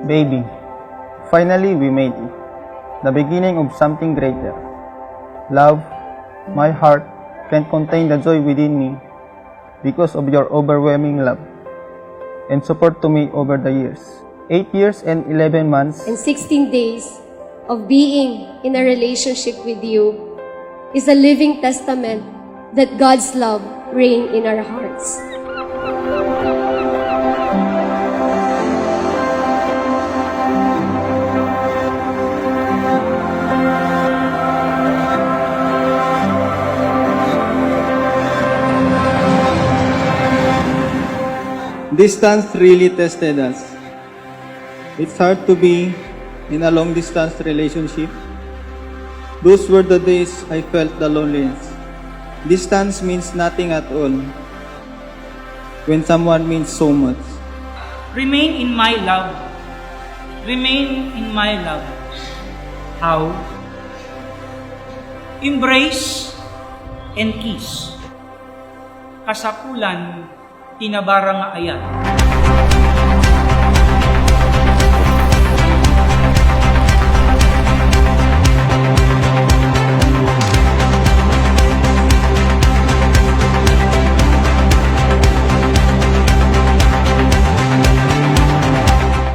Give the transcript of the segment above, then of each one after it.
Baby, finally we made it. The beginning of something greater. Love, my heart can't contain the joy within me because of your overwhelming love and support to me over the years. 8 years and 11 months And 16 days of being in a relationship with you is a living testament that God's love reigns in our hearts. Distance really tested us. It's hard to be in a long-distance relationship. Those were the days I felt the loneliness. Distance means nothing at all when someone means so much. Remain in my love. Remain in my love. How? Embrace and kiss. Kasapulan, tinabara nga ayat.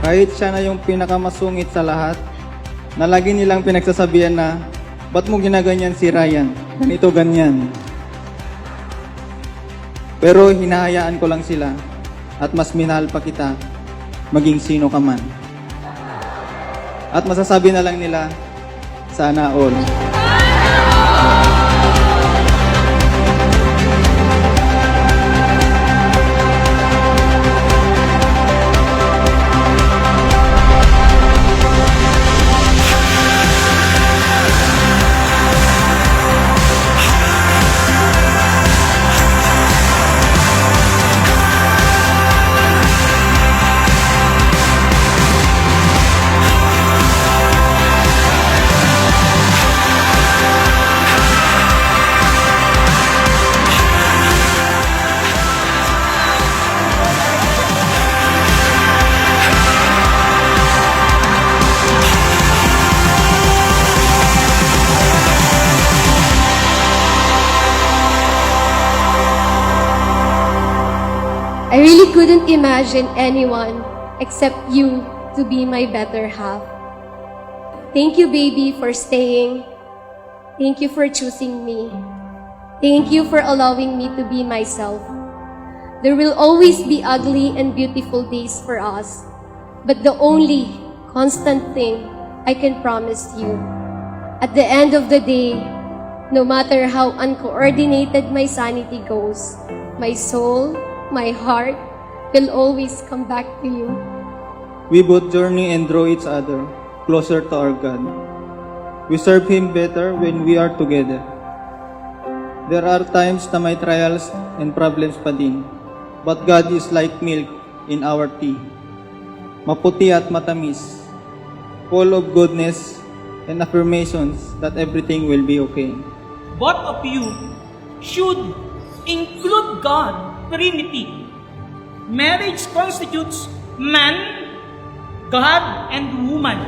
Kahit siya na yung pinakamasungit sa lahat, na lagi nilang pinagsasabihan na, ba't mo ginaganyan si Ryan? Ganito, ganyan. Pero hinahayaan ko lang sila at mas minahal pa kita maging sino ka man. At masasabi na lang nila, sana all. I really couldn't imagine anyone except you to be my better half. Thank you, baby, for staying. Thank you for choosing me. Thank you for allowing me to be myself. There will always be ugly and beautiful days for us, but the only constant thing I can promise you, at the end of the day, no matter how uncoordinated my sanity goes, my soul, my heart will always come back to you. We both journey and draw each other closer to our God. We serve Him better when we are together. There are times na may trials and problems pa din, but God is like milk in our tea. Maputi at matamis, full of goodness and affirmations that everything will be okay. Both of you should include God, Trinity. Marriage constitutes man, God, and woman.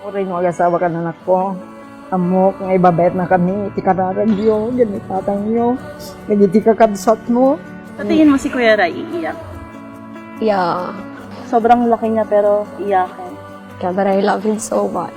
Rin mag-asawa ka na anak ko. Amok, nga ibabayat na kami. Iti kararag yun, ganit tatang nyo. Nagiti ka kabsat mo. Sa tingin mo si Kuya Ray iiyak? Yeah, Sobrang laki niya pero iyakin. yeah, but I love him so much.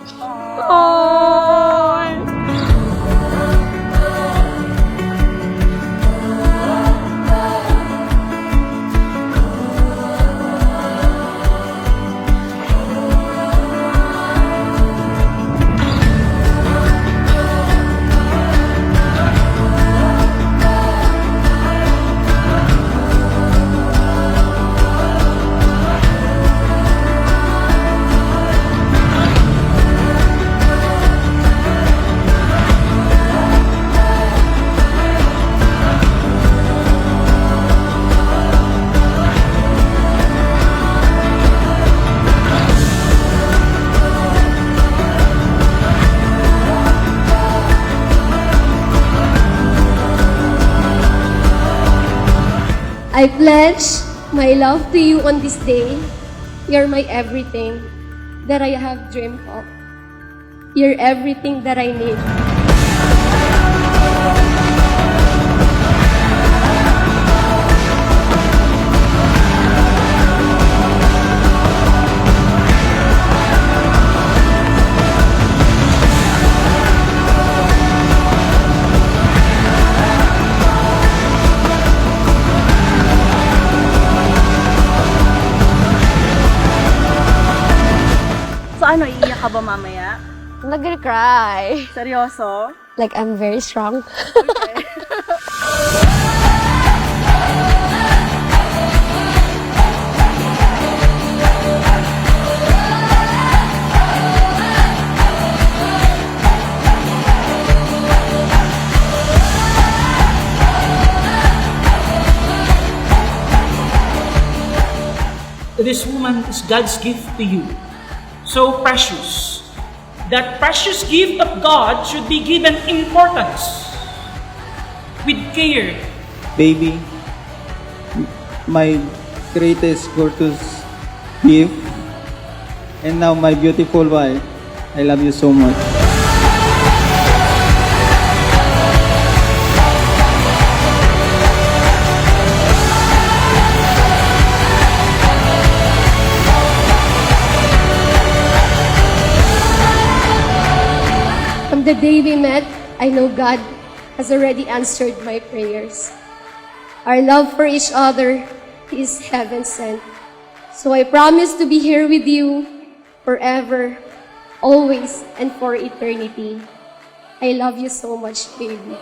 I pledge my love to you on this day. You're my everything that I have dreamed of. You're everything that I need. So ano, iiyak ka ba mamaya? I'm not gonna cry. Seryoso? Like, I'm very strong. This woman is God's gift to you. So precious. That precious gift of God should be given importance with care. Baby, my greatest gorgeous gift, and now my beautiful wife, I love you so much. From the day we met, I know God has already answered my prayers. Our love for each other is heaven sent. So I promise to be here with you forever, always, and for eternity. I love you so much, baby.